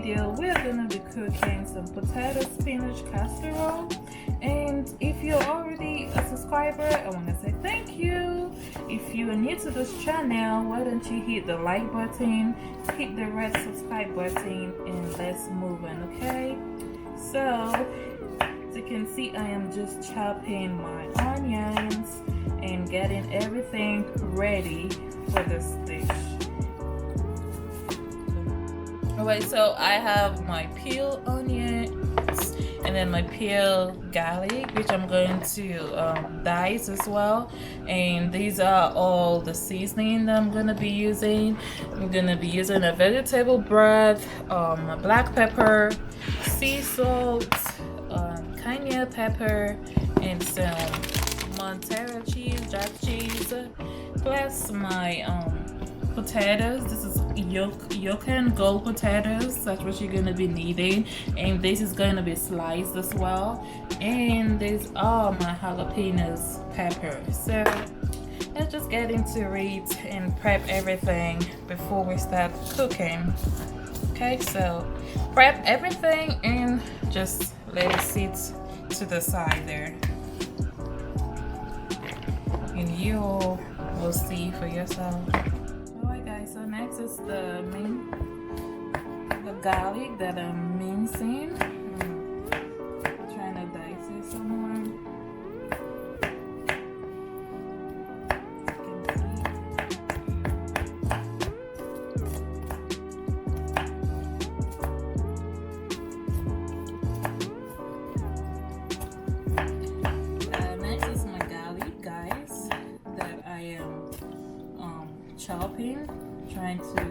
video we're gonna be cooking some potato spinach casserole. And if you're already a subscriber, I want to say thank you. If you are new to this channel, why don't you hit the like button, hit the red subscribe button, and let's move on, okay? So as you can see, I am just chopping my onions and getting everything ready for this dish. Alright, so I have my peeled onions and then my peeled garlic, which I'm going to dice as well. And these are all the seasoning that I'm going to be using. I'm going to be using a vegetable broth, black pepper, sea salt, cayenne pepper, and some Monterey cheese, jack cheese, plus my potatoes. This is Yukon gold potatoes. That's what you're gonna be needing, and this is gonna be sliced as well. And these are my jalapenos peppers. So let's just get into it and prep everything before we start cooking. Okay, so prep everything and just let it sit to the side there, and you will see for yourself. Alright guys, so next is the garlic that I'm mincing. I'm trying to dice it some more. Next is my garlic, guys, that I am chopping, trying to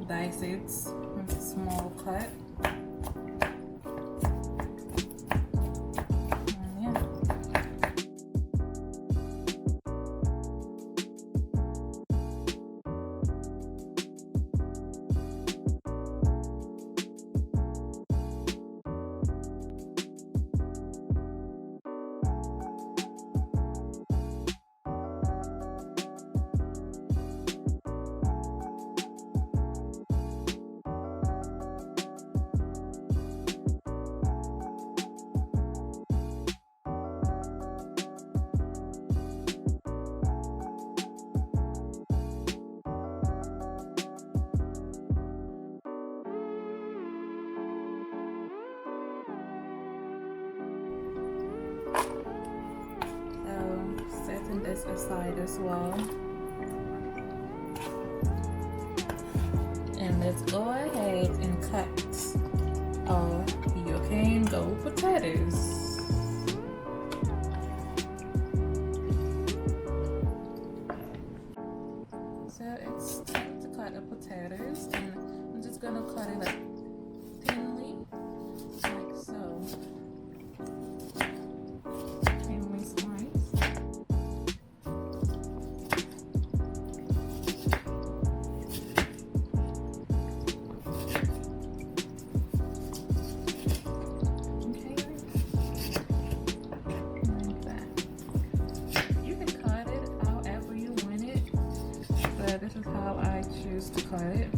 dice it into small cut. Setting this aside as well, and let's go ahead and cut our Yukon gold potatoes. So it's time to cut the potatoes, and I'm just gonna cut it up thinly, like so. Thinly sliced. This is how I choose to cut it,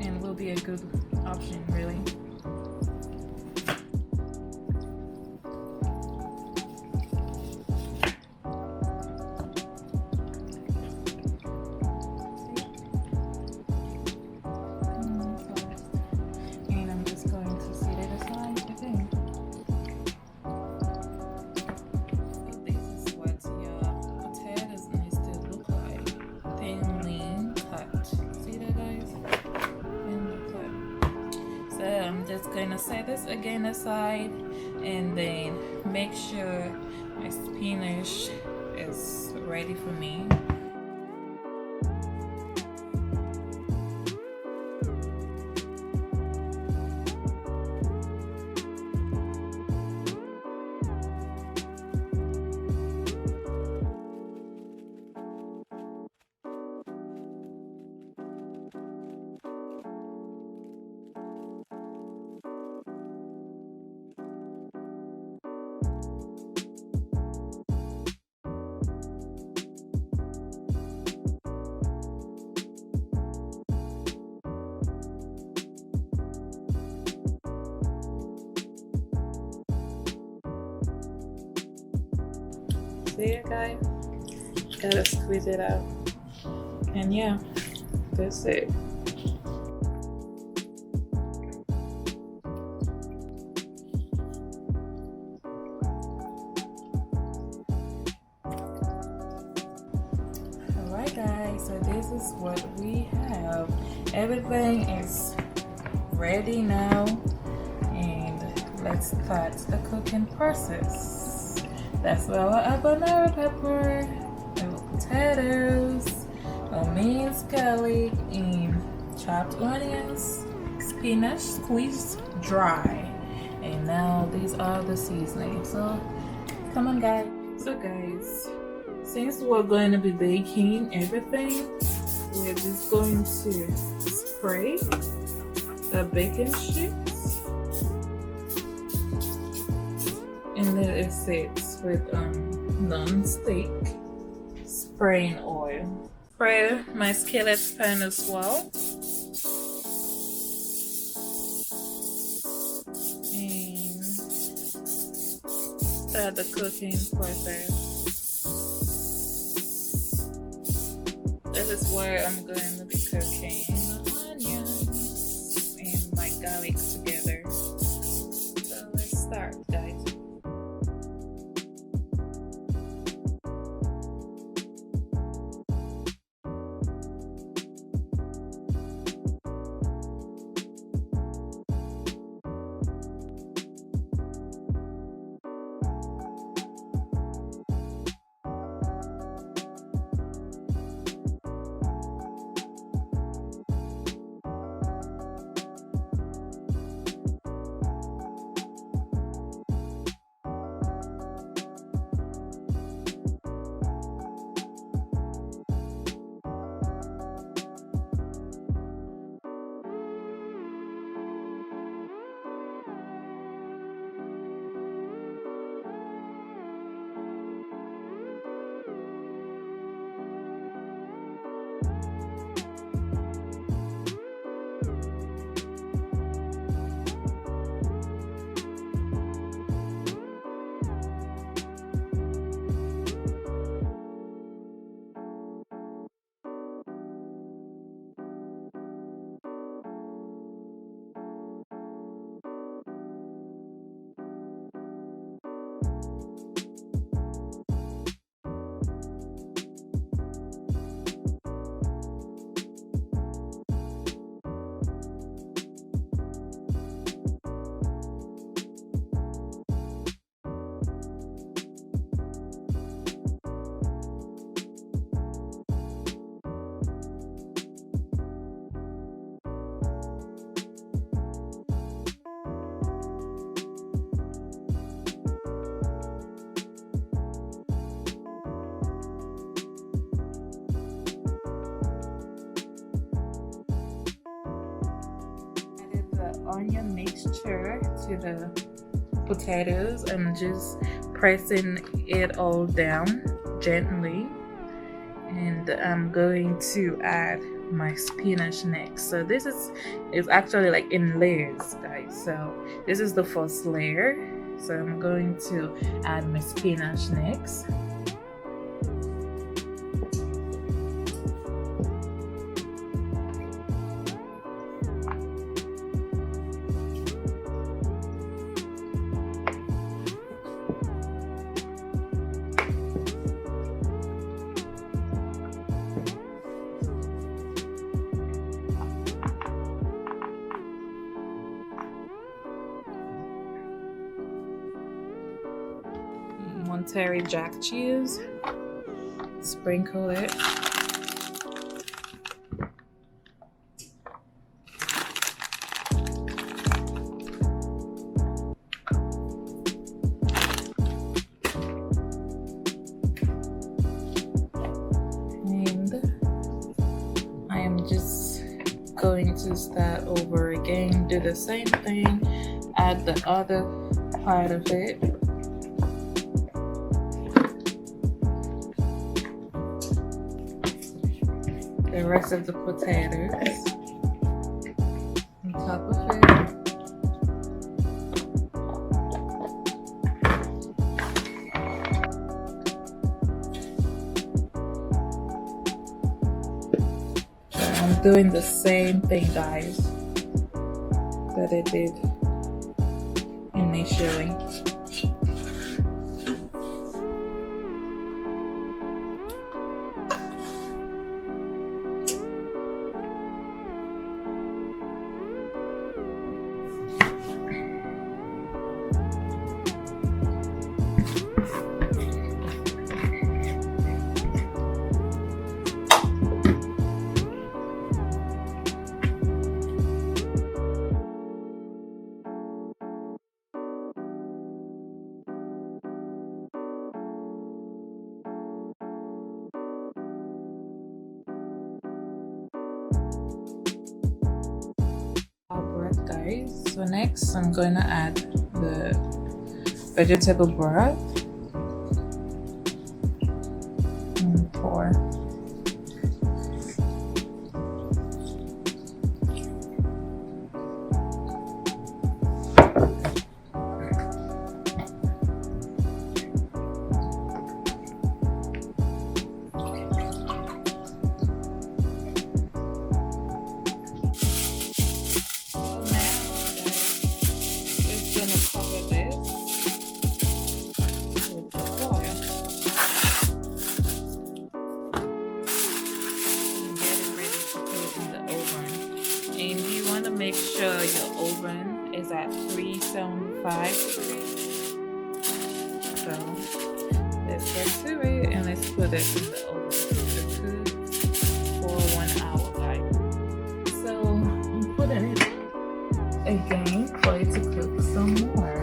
and will be a good option, really. And I'm just going to set it aside again. I'm just gonna set this again aside, and then make sure my spinach is ready for me. there, guys. Gotta squeeze it out. And yeah, that's it. Alright guys, so this is what we have. Everything is ready now, and let's start the cooking process. That's our habanero pepper, our potatoes, our minced garlic, and chopped onions, spinach squeezed dry, and now these are the seasonings. So come on guys. So guys, since we're going to be baking everything, we're just going to spray the bacon strips and let it sit with non-stick spraying oil. Spray my skillet pan as well, and start the cooking process. This is where I'm going to be cooking the onions and my garlic together. So let's start, guys. Onion mixture to the potatoes. I'm just pressing it all down gently, and I'm going to add my spinach next. So this is actually like in layers, guys. So this is the first layer, so I'm going to add my spinach next. Monterey jack cheese, sprinkle it. And I am just going to start over again, do the same thing, add the other part of it. The rest of the potatoes on top of it. doing the same thing, guys, that I did initially. Broth, guys. So next I'm going to add the vegetable broth and pour. And you want to make sure your oven is at 375 degrees. So let's get to it and let's put it in the oven to cook for 1 hour, guys. So I'm putting it again for it to cook some more.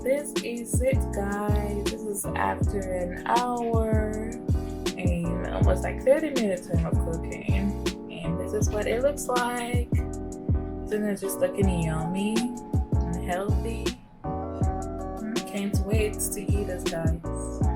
This is it, guys. This is after an hour and almost like 30 minutes of cooking, and this is what it looks like. Isn't it just looking yummy and healthy? Can't wait to eat this, guys.